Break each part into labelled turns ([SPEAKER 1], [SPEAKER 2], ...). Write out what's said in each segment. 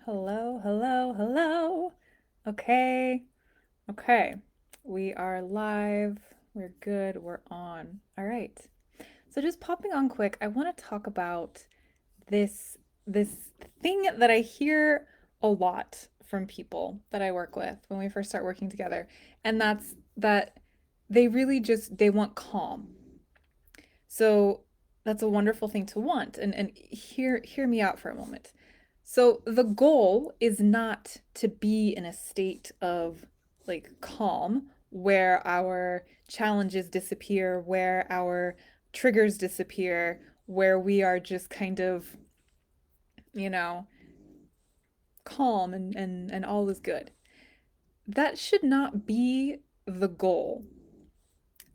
[SPEAKER 1] Hello, hello, hello. Okay, okay. We are live. We're good. We're on. All right. So just popping on quick, I want to talk about this thing that I hear a lot from people that I work with when we first start working together, and that's that they really just they want calm. So that's a wonderful thing to want. And hear me out for a moment. So the goal is not to be in a state of like calm where our challenges disappear, where our triggers disappear, where we are just kind of, you know, calm and all is good. That should not be the goal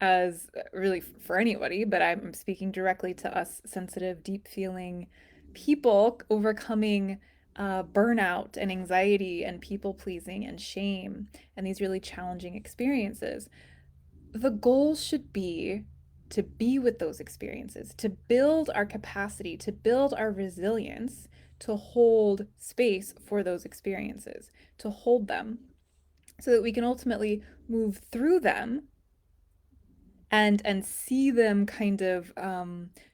[SPEAKER 1] as really for anybody, but I'm speaking directly to us sensitive, deep feeling people overcoming burnout and anxiety and people pleasing and shame and these really challenging experiences. The goal should be to be with those experiences, to build our capacity, to build our resilience, to hold space for those experiences, to hold them so that we can ultimately move through them and see them kind of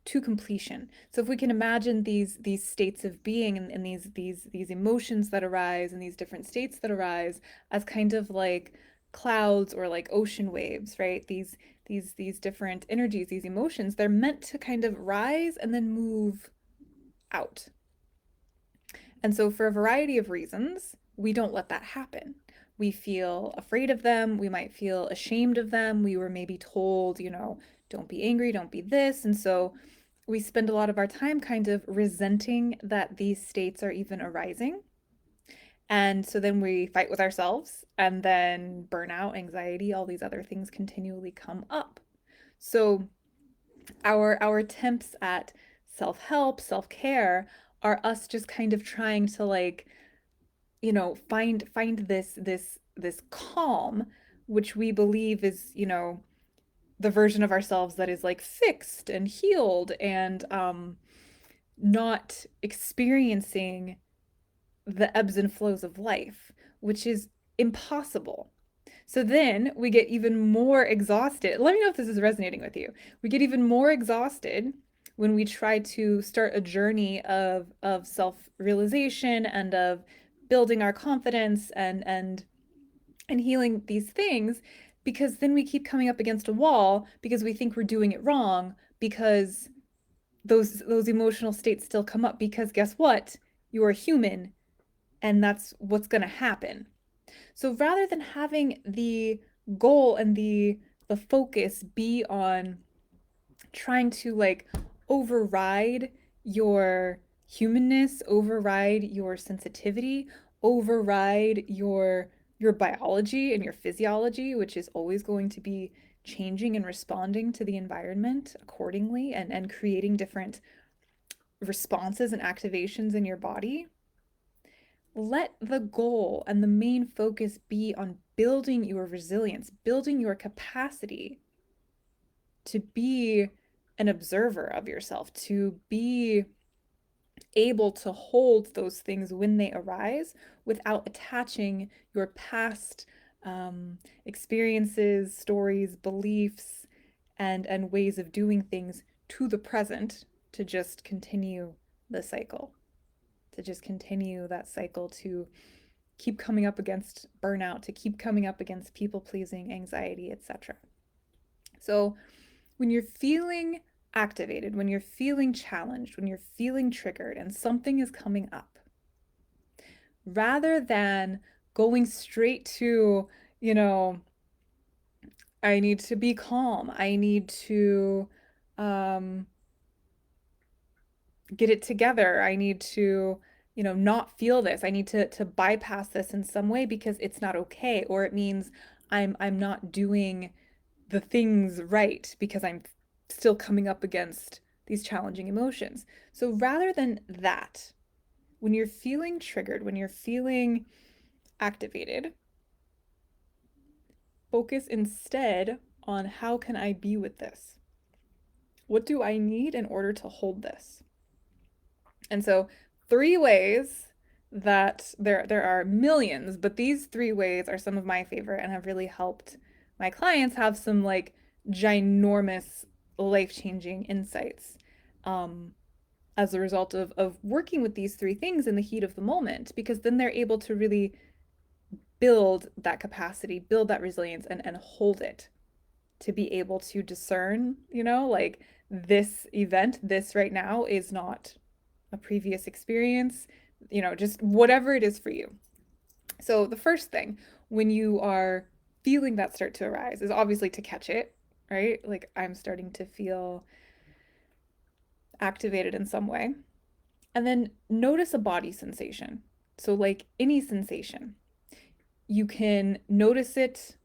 [SPEAKER 1] to completion. So if we can imagine these states of being and these emotions that arise and these different states that arise as kind of like clouds or like ocean waves, right? These different energies, these emotions, they're meant to kind of rise and then move out. And so, for a variety of reasons, we don't let that happen. We feel afraid of them. We might feel ashamed of them. We were maybe told, don't be angry, don't be this. And so, we spend a lot of our time kind of resenting that these states are even arising. And so then we fight with ourselves, and then burnout, anxiety, all these other things continually come up. So, our attempts at self-help, self-care are us just kind of trying to like find this calm, which we believe is the version of ourselves that is like fixed and healed and not experiencing the ebbs and flows of life, which is impossible. So then we get even more exhausted. Let me know if this is resonating with you. We get even more exhausted when we try to start a journey of self-realization and of building our confidence and healing these things, because then we keep coming up against a wall because we think we're doing it wrong, because those emotional states still come up, because guess what? You're a human, and that's what's going to happen. So rather than having the goal and the focus be on trying to like override your humanness, override your sensitivity, override your biology and your physiology, which is always going to be changing and responding to the environment accordingly and creating different responses and activations in your body. Let the goal and the main focus be on building your resilience, building your capacity to be an observer of yourself, to be able to hold those things when they arise without attaching your past experiences, stories, beliefs, and ways of doing things to the present to just continue the cycle, to just continue that cycle, to keep coming up against burnout, to keep coming up against people pleasing, anxiety, etc. So when you're feeling activated, when you're feeling challenged, when you're feeling triggered and something is coming up, rather than going straight to, you know, I need to be calm, I need to um, get it together, I need to, not feel this, I need to bypass this in some way because it's not okay, or it means I'm not doing the things right because I'm still coming up against these challenging emotions. So rather than that, when you're feeling triggered, when you're feeling activated, focus instead on how can I be with this? What do I need in order to hold this? And so, three ways that there are millions, but these three ways are some of my favorite and have really helped my clients have some like ginormous life-changing insights um, as a result of working with these three things in the heat of the moment, because then they're able to really build that capacity, build that resilience, and hold it to be able to discern, like this event, this right now is not a previous experience, just whatever it is for you. So, the first thing when you are feeling that start to arise is obviously to catch it, right? Like I'm starting to feel activated in some way. And then notice a body sensation. So, like any sensation, you can notice it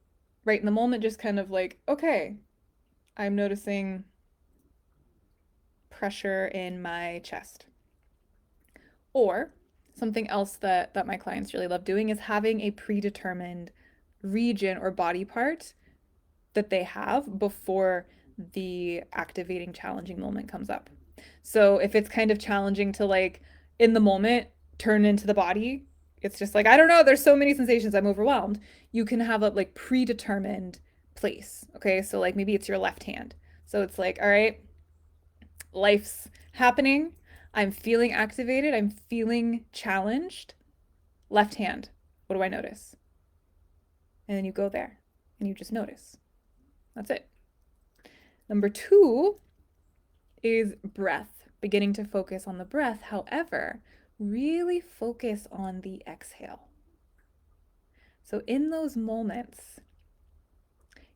[SPEAKER 1] right in the moment, just kind of like, okay, I'm noticing pressure in my chest. Or something else that my clients really love doing is having a predetermined region or body part that they have before the activating challenging moment comes up. So if it's kind of challenging to like in the moment turn into the body, it's just like I don't know, there's so many sensations, I'm overwhelmed. You can have a like predetermined place. Okay? So like maybe it's your left hand. So it's like, all right, life's happening. I'm feeling activated. I'm feeling challenged. Left hand. What do I notice? And then you go there and you just notice. That's it. Number two is breath, beginning to focus on the breath. However, really focus on the exhale. So, in those moments,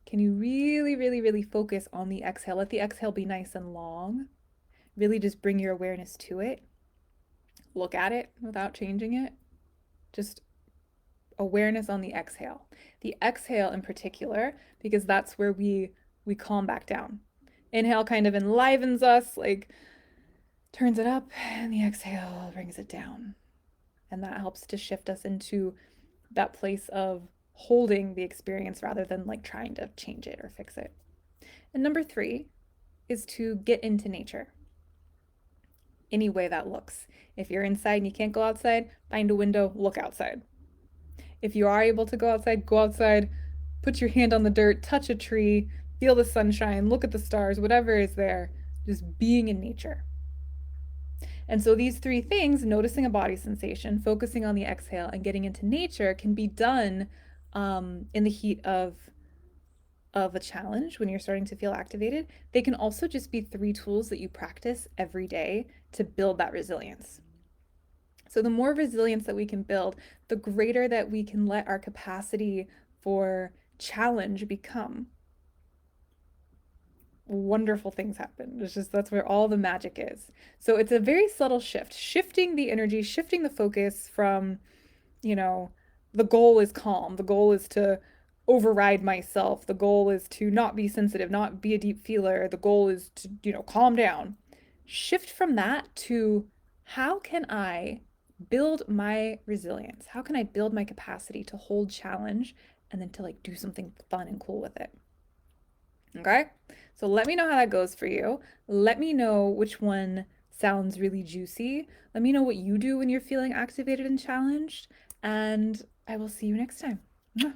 [SPEAKER 1] can you really, really, really focus on the exhale? Let the exhale be nice and long. Really just bring your awareness to it. Look at it without changing it. Just awareness on the exhale. The exhale in particular, because that's where we calm back down. Inhale kind of enlivens us, like turns it up, and the exhale brings it down. And that helps to shift us into that place of holding the experience rather than like trying to change it or fix it. And number three is to get into nature. Any way that looks. If you're inside and you can't go outside, find a window, look outside. If you are able to go outside, put your hand on the dirt, touch a tree, feel the sunshine, look at the stars, whatever is there, just being in nature. And so these three things, noticing a body sensation, focusing on the exhale, and getting into nature, can be done in the heat of a challenge when you're starting to feel activated. They can also just be three tools that you practice every day to build that resilience. So the more resilience that we can build, the greater that we can let our capacity for challenge become. Wonderful things happen. It's just that's where all the magic is. So it's a very subtle shift, shifting the energy, shifting the focus from, you know, the goal is calm. The goal is to override myself. The goal is to not be sensitive, not be a deep feeler. The goal is to, calm down. Shift from that to how can I build my resilience? How can I build my capacity to hold challenge and then to like do something fun and cool with it? Okay? So let me know how that goes for you. Let me know which one sounds really juicy. Let me know what you do when you're feeling activated and challenged. And I will see you next time. Mwah.